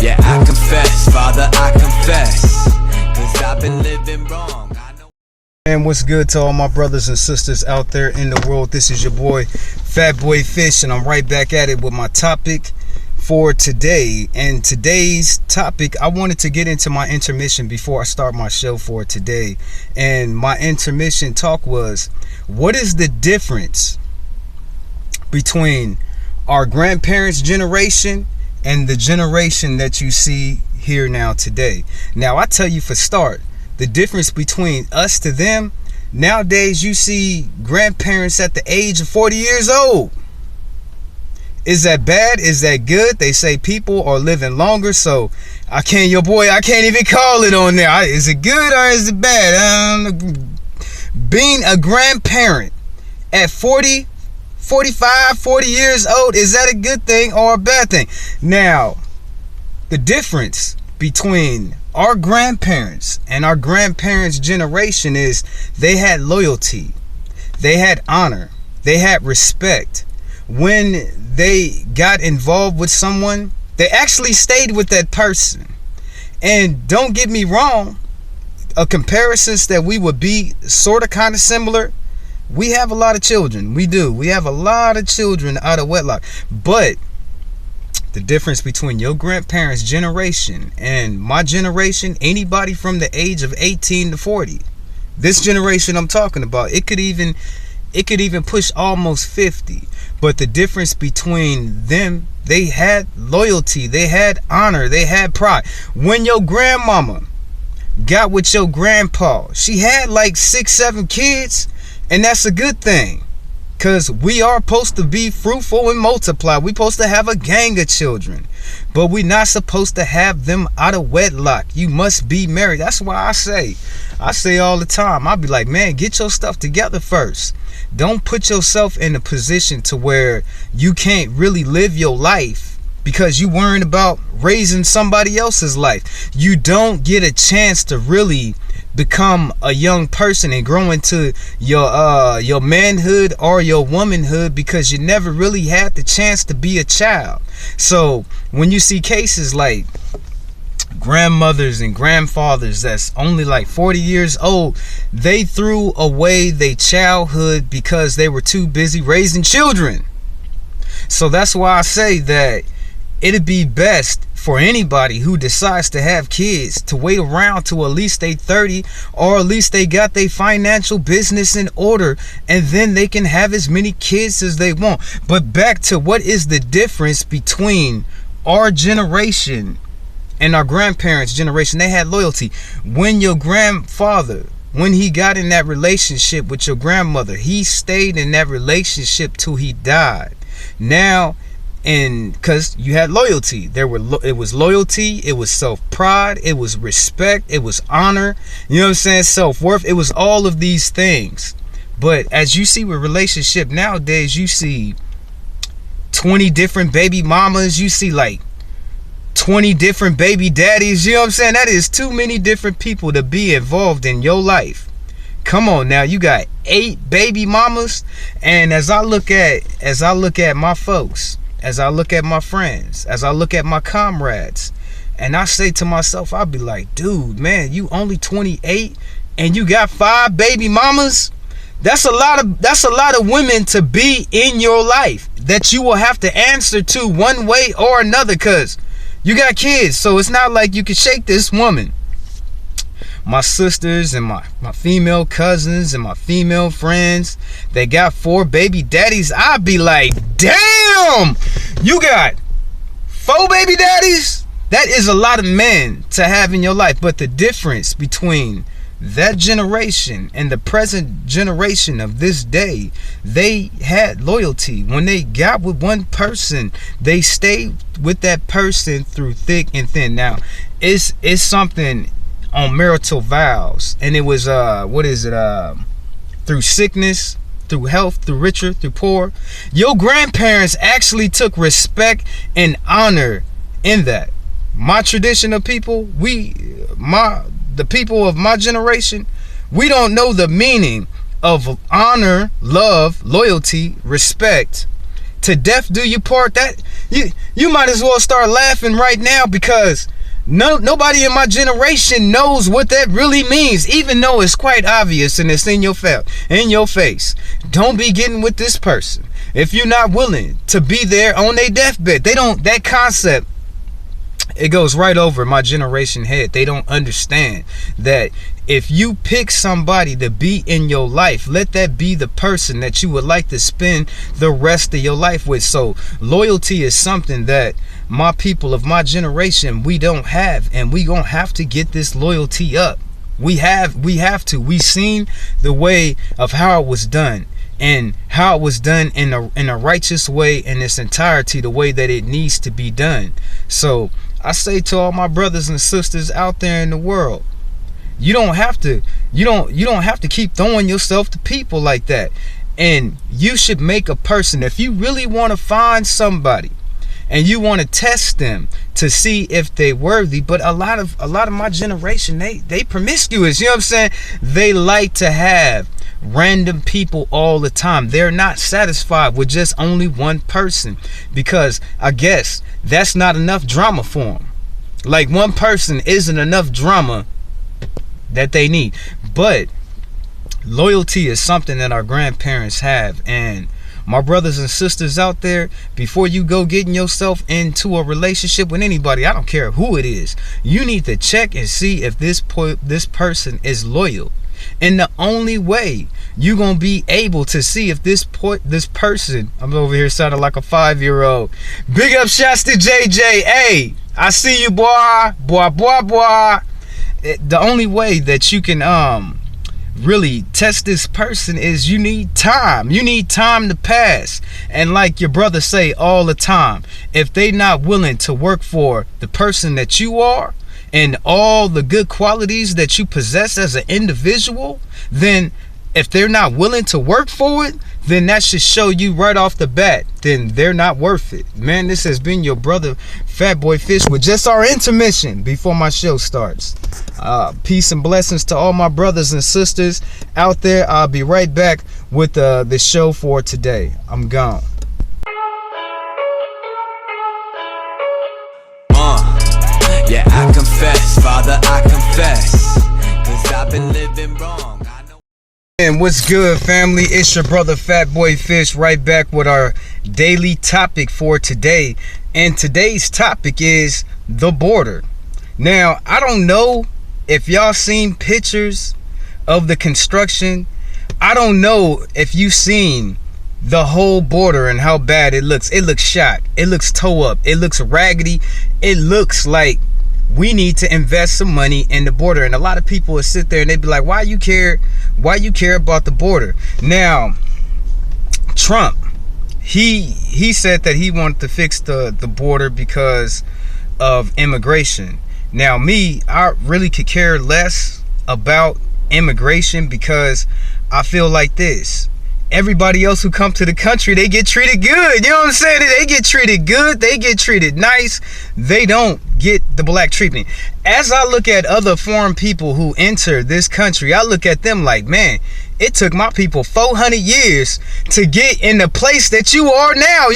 Yeah, I confess, Father, I confess, 'cause I've been living wrong. And what's good to all my brothers and sisters out there in the world? This is your boy Fat Boy Fish, and I'm right back at it with my topic for today. And today's topic, I wanted to get into my intermission before I start my show for today. And my intermission talk was, what is the difference between our grandparents' generation and the generation that you see here now today? Now, I tell you for start, the difference between us to them, nowadays you see grandparents at the age of 40 years old. Is that bad? Is that good? They say people are living longer, so I can't even call it on there. Is it good or is it bad? Being a grandparent at 40, 45, 40 years old, is that a good thing or a bad thing? Now, the difference between our grandparents and our grandparents' generation is they had loyalty, they had honor, they had respect. When they got involved with someone, they actually stayed with that person. And don't get me wrong, a comparisons that we would be sort of kind of similar. We have a lot of children. We do. We have a lot of children out of wedlock. But the difference between your grandparents' generation and my generation, anybody from the age of 18 to 40, this generation I'm talking about, it could even push almost 50. But the difference between them, they had loyalty, they had honor, they had pride. When your grandmama got with your grandpa, she had like 6-7 kids, and that's a good thing. Because we are supposed to be fruitful and multiply. We're supposed to have a gang of children. But we're not supposed to have them out of wedlock. You must be married. That's why I say all the time, I'll be like, man, get your stuff together first. Don't put yourself in a position to where you can't really live your life because you worrying about raising somebody else's life. You don't get a chance to really become a young person and grow into your manhood or your womanhood because you never really had the chance to be a child. So when you see cases like grandmothers and grandfathers that's only like 40 years old, they threw away their childhood because they were too busy raising children. So that's why I say that it'd be best for anybody who decides to have kids to wait around till at least they 30, or at least they got their financial business in order, and then they can have as many kids as they want. But back to what is the difference between our generation and our grandparents' generation. They had loyalty. When your grandfather, when he got in that relationship with your grandmother, he stayed in that relationship till he died. Now, and because you had loyalty, it was loyalty, it was self-pride, it was respect, it was honor, you know what I'm saying, self-worth. It was all of these things. But as you see with relationship nowadays, you see 20 different baby mamas, you see like 20 different baby daddies. You know what I'm saying? That is too many different people to be involved in your life. Come on now, you got 8 baby mamas. And as I look at my folks, as I look at my friends, as I look at my comrades, and I say to myself, I'll be like, dude, man, you only 28 and you got 5 baby mamas. That's a lot of women to be in your life that you will have to answer to one way or another, because you got kids. So it's not like you can shake this woman. My sisters and my female cousins and my female friends, they got 4 baby daddies. I'd be like, damn, you got 4 baby daddies? That is a lot of men to have in your life. But the difference between that generation and the present generation of this day, they had loyalty. When they got with one person, they stayed with that person through thick and thin. Now, it's something on marital vows, and it was through sickness, through health, through richer, through poor. Your grandparents actually took respect and honor in that. My tradition of people, the people of my generation, we don't know the meaning of honor, love, loyalty, respect, to death do you part, that you might as well start laughing right now, because nobody in my generation knows what that really means, even though it's quite obvious and it's in your face. Don't be getting with this person if you're not willing to be there on their deathbed. That concept, it goes right over my generation head. They don't understand that if you pick somebody to be in your life, let that be the person that you would like to spend the rest of your life with. So loyalty is something that my people of my generation, we don't have, and we gonna have to get this loyalty up. We have to. We seen the way of how it was done, and how it was done in a righteous way in its entirety, the way that it needs to be done. So I say to all my brothers and sisters out there in the world, you don't have to keep throwing yourself to people like that. And you should make a person, if you really want to find somebody and you want to test them to see if they worthy. But a lot of my generation, they promiscuous, you know what I'm saying? They like to have random people all the time. They're not satisfied with just only one person, because I guess that's not enough drama for them. Like, one person isn't enough drama that they need. But loyalty is something that our grandparents have. And my brothers and sisters out there, before you go getting yourself into a relationship with anybody, I don't care who it is, you need to check and see if this person is loyal. And the only way you're gonna be able to see if this person, I'm over here sounding like a 5-year-old. Big up shots to JJ. Hey, I see you, boy. The only way that you can really test this person is you need time. You need time to pass. And like your brother say all the time, if they not willing to work for the person that you are and all the good qualities that you possess as an individual, then if they're not willing to work for it, then that should show you right off the bat, then they're not worth it. Man, this has been your brother Fatboy Fish with just our intermission before my show starts. Peace and blessings to all my brothers and sisters out there. I'll be right back with the show for today. I'm gone. Yeah, I confess, Father, I confess, 'cause I've been living wrong. And what's good, family? It's your brother Fatboy Fish, right back with our daily topic for today. And today's topic is the border. Now, I don't know if y'all seen pictures of the construction. I don't know if you seen the whole border and how bad it looks. It looks shot. It looks toe up. It looks raggedy. It looks like we need to invest some money in the border. And a lot of people will sit there and they'd be like, why you care about the border? Now, Trump, he said that he wanted to fix the border because of immigration. Now, me, I really could care less about immigration, because I feel like this: everybody else who come to the country, they get treated good. You know what I'm saying? They get treated good. They get treated nice. They don't get the black treatment. As I look at other foreign people who enter this country, I look at them like, man, it took my people 400 years to get in the place that you are now.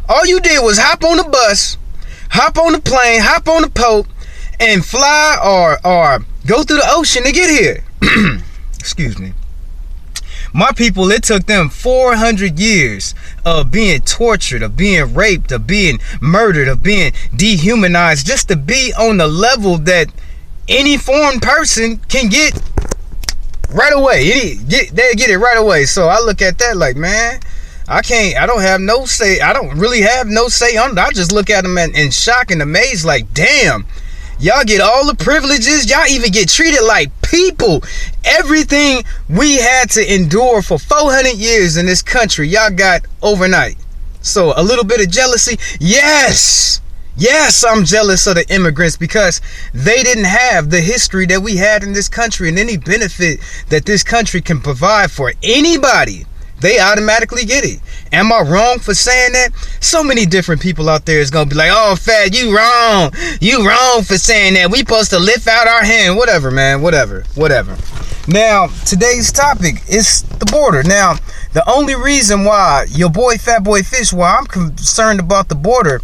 All you did was hop on the bus, hop on the plane, hop on the boat, and fly or go through the ocean to get here. Excuse me. My people, it took them 400 years of being tortured, of being raped, of being murdered, of being dehumanized, just to be on the level that any foreign person can get right away. They get it right away. So I look at that like, man, I don't have no say. I don't really have no say on it. I just look at them in shock and amaze like, damn. Y'all get all the privileges. Y'all even get treated like people. Everything we had to endure for 400 years in this country, y'all got overnight. So a little bit of jealousy. Yes, I'm jealous of the immigrants, because they didn't have the history that we had in this country, and any benefit that this country can provide for anybody, they automatically get it. Am I wrong for saying that? So many different people out there is gonna be like, oh, Fat, you wrong for saying that. We supposed to lift out our hand. Whatever, man, whatever. Now, today's topic is the border. Now, the only reason why your boy Fatboy Fish, why I'm concerned about the border,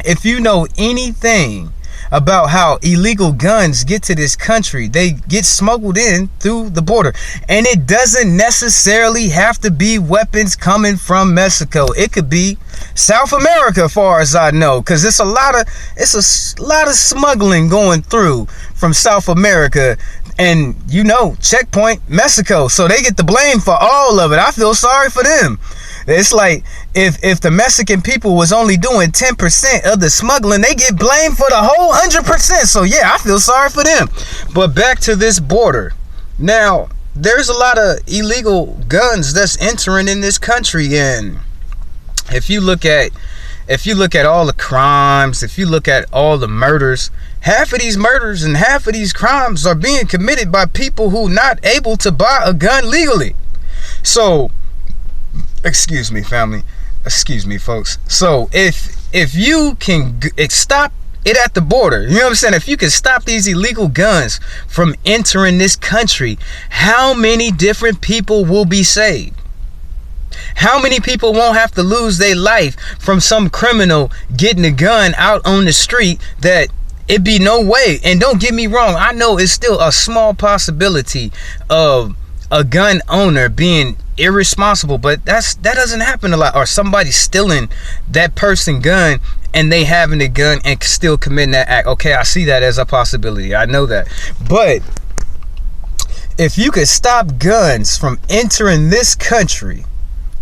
if you know anything about how illegal guns get to this country, they get smuggled in through the border. And it doesn't necessarily have to be weapons coming from Mexico. It could be South America, as far as I know, because it's a lot of smuggling going through from South America. And you know, checkpoint Mexico, so they get the blame for all of it. I feel sorry for them. It's like if the Mexican people was only doing 10% of the smuggling, they get blamed for the whole 100%. So yeah, I feel sorry for them. But back to this border. Now, there's a lot of illegal guns that's entering in this country, and if you look at all the crimes, if you look at all the murders, half of these murders and half of these crimes are being committed by people who not able to buy a gun legally. So, excuse me, family. Excuse me, folks. So, if you can stop it at the border, you know what I'm saying? If you can stop these illegal guns from entering this country, how many different people will be saved? How many people won't have to lose their life from some criminal getting a gun out on the street that it be no way? And don't get me wrong, I know it's still a small possibility of a gun owner being irresponsible, but that doesn't happen a lot. Or somebody stealing that person's gun and they having a gun and still committing that act. Okay, I see that as a possibility. I know that. But if you could stop guns from entering this country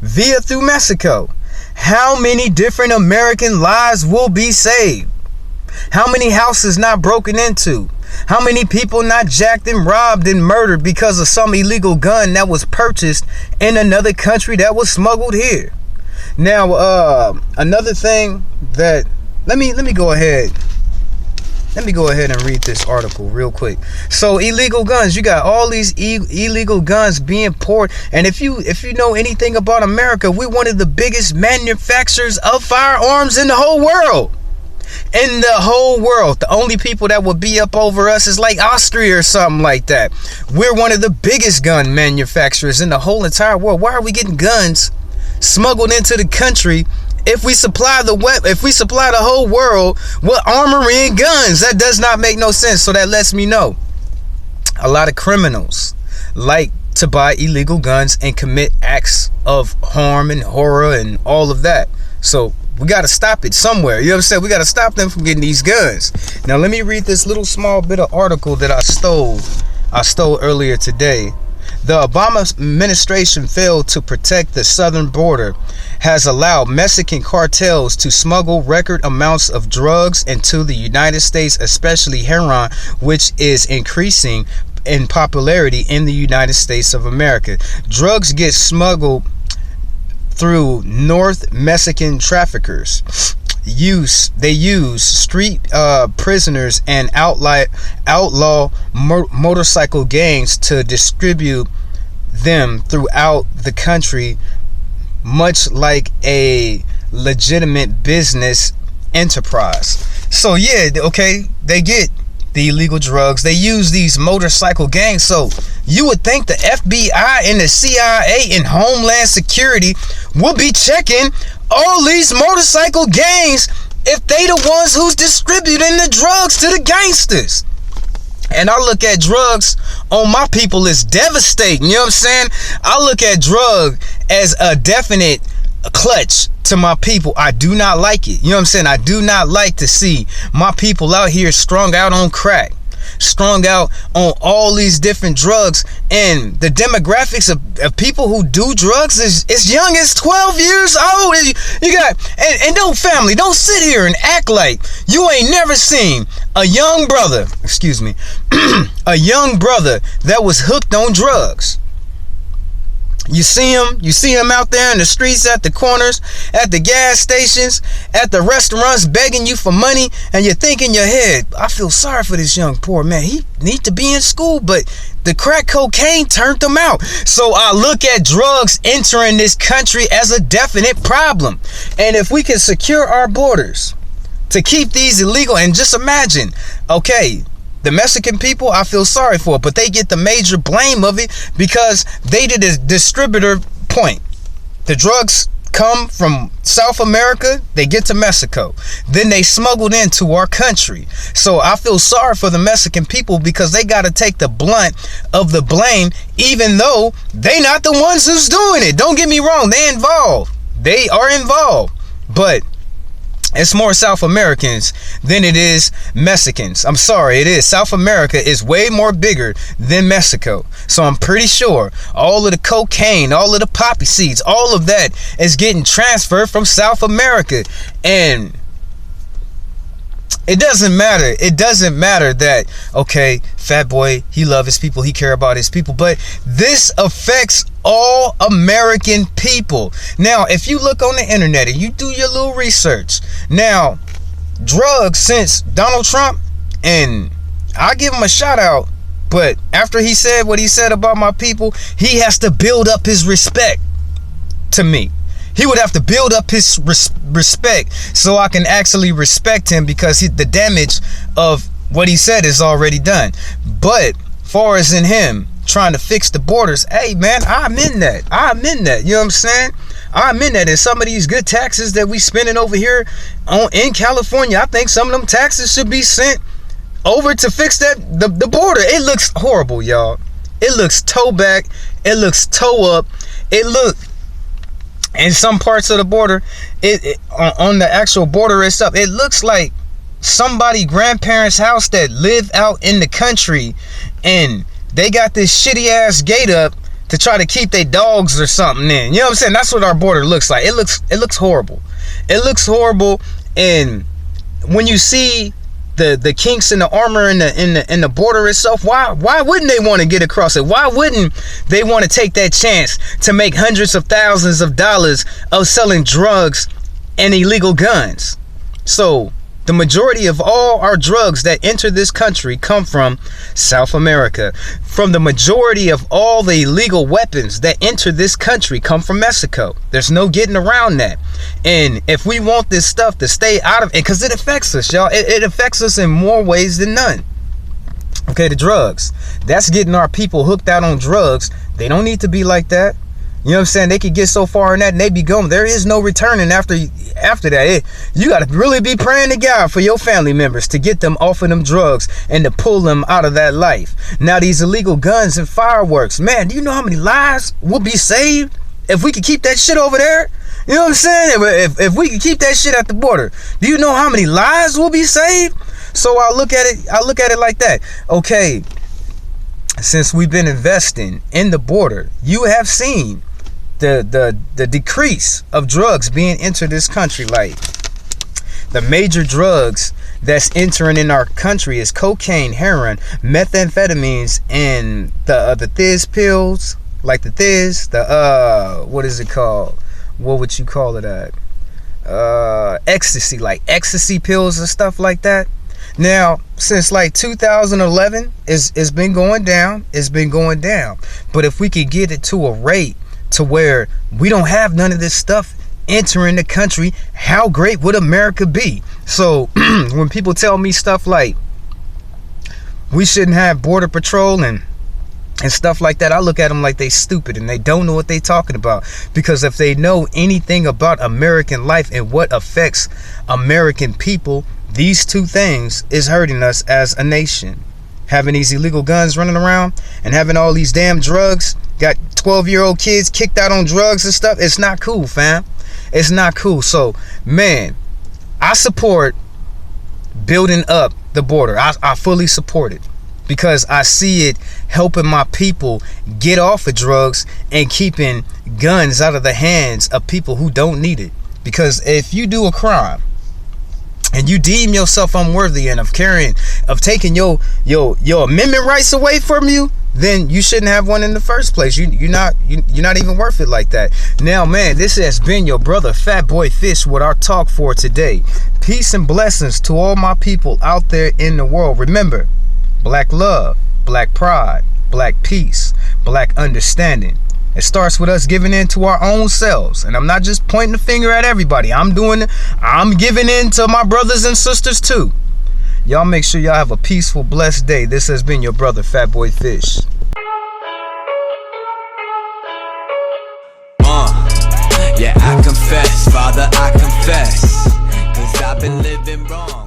via through Mexico, how many different American lives will be saved? How many houses not broken into? How many people not jacked and robbed and murdered because of some illegal gun that was purchased in another country that was smuggled here? Now, another thing that let me go ahead and read this article real quick. So, illegal guns, you got all these illegal guns being poured. And if you know anything about America, we're one of the biggest manufacturers of firearms in the whole world. In the whole world, the only people that would be up over us is like Austria or something like that. We're one of the biggest gun manufacturers in the whole entire world. Why are we getting guns smuggled into the country if we supply the whole world with armory and guns? That does not make no sense. So that lets me know a lot of criminals like to buy illegal guns and commit acts of harm and horror and all of that. So we got to stop it somewhere. You know what I'm saying? We got to stop them from getting these guns. Now, let me read this little small bit of article that I stole earlier today. The Obama administration failed to protect the southern border, has allowed Mexican cartels to smuggle record amounts of drugs into the United States, especially heroin, which is increasing in popularity in the United States of America. Drugs get smuggled through North Mexican traffickers. They use street prisoners and outlaw motorcycle gangs to distribute them throughout the country, much like a legitimate business enterprise. So yeah, okay, they get the illegal drugs. They use these motorcycle gangs. So you would think the FBI and the CIA and Homeland Security would be checking all these motorcycle gangs if they the ones who's distributing the drugs to the gangsters. And I look at drugs on my people as devastating. You know what I'm saying? I look at drug as a definite clutch to my people. I do not like it. You know what I'm saying? I do not like to see my people out here strung out on crack, strung out on all these different drugs. And the demographics of people who do drugs is as young as 12 years old. You got, and don't sit here and act like you ain't never seen a young brother, a young brother that was hooked on drugs. You see him out there in the streets, at the corners, at the gas stations, at the restaurants, begging you for money, and you think in your head, I feel sorry for this young poor man. He needs to be in school, but the crack cocaine turned him out. So I look at drugs entering this country as a definite problem. And if we can secure our borders to keep these illegal, and just imagine, okay, the Mexican people, I feel sorry for it, but they get the major blame of it because they did a distributor point. The drugs come from South America, they get to Mexico, then they smuggled into our country. So I feel sorry for the Mexican people because they got to take the blunt of the blame, even though they not the ones who's doing it. Don't get me wrong, they are involved, but it's more South Americans than it is Mexicans. I'm sorry, it is. South America is way more bigger than Mexico. So I'm pretty sure all of the cocaine, all of the poppy seeds, all of that is getting transferred from South America. And it doesn't matter. It doesn't matter that, okay, Fat Boy, he love his people, he care about his people, but this affects all American people. Now, if you look on the internet and you do your little research, now, drugs since Donald Trump, and I give him a shout out, but after he said what he said about my people, he has to build up his respect to me. He would have to build up his respect so I can actually respect him, because the damage of what he said is already done. But far as in him trying to fix the borders, hey man, I'm in that. You know what I'm saying? I'm in that. And some of these good taxes that we spending over here in California, I think some of them taxes should be sent over to fix the border. It looks horrible, y'all. It looks toe back. It looks toe up. In some parts of the border, on the actual border itself, it looks like somebody grandparents' house that live out in the country, and they got this shitty ass gate up to try to keep their dogs or something in. You know what I'm saying? That's what our border looks like. It looks horrible. It looks horrible. And when you see the kinks in the armor in the border itself, why wouldn't they want to get across it? Why wouldn't they want to take that chance to make hundreds of thousands of dollars of selling drugs and illegal guns? So the majority of all our drugs that enter this country come from South America. From the majority of all the illegal weapons that enter this country come from Mexico. There's no getting around that. And if we want this stuff to stay out of it, because it affects us, y'all. It affects us in more ways than none. Okay, the drugs. That's getting our people hooked out on drugs. They don't need to be like that. You know what I'm saying? They could get so far in that and they be gone. There is no returning after that. You got to really be praying to God for your family members to get them off of them drugs and to pull them out of that life. Now, these illegal guns and fireworks, man, do you know how many lives will be saved if we could keep that shit over there? You know what I'm saying? If we could keep that shit at the border, do you know how many lives will be saved? So I look at it like that. Okay, since we've been investing in the border, you have seen the decrease of drugs being entered this country. Like, the major drugs that's entering in our country is cocaine, heroin, methamphetamines, and the Thiz pills, like the Thiz, what is it called? What would you call it ecstasy, like ecstasy pills and stuff like that. Now, since like 2011, it's been going down. It's been going down. But if we could get it to a rate to where we don't have none of this stuff entering the country, how great would America be? So when people tell me stuff like we shouldn't have border patrol and stuff like that, I look at them like they stupid and they don't know what they talking about. Because if they know anything about American life and what affects American people, these two things is hurting us as a nation. Having these illegal guns running around and having all these damn drugs, got 12-year-old kids kicked out on drugs and stuff. It's not cool, fam. It's not cool. So, man, I support building up the border. I fully support it because I see it helping my people get off of drugs and keeping guns out of the hands of people who don't need it. Because if you do a crime and you deem yourself unworthy and of taking your amendment rights away from you, then you shouldn't have one in the first place. You're not even worth it like that. Now, man, this has been your brother Fat Boy Fish with our talk for today. Peace and blessings to all my people out there in the world. Remember, black love, black pride, black peace, black understanding. It starts with us giving in to our own selves. And I'm not just pointing the finger at everybody. I'm giving in to my brothers and sisters too. Y'all make sure y'all have a peaceful, blessed day. This has been your brother, Fatboy Fish. Yeah, I confess, Father, I confess, 'cause I've been living wrong.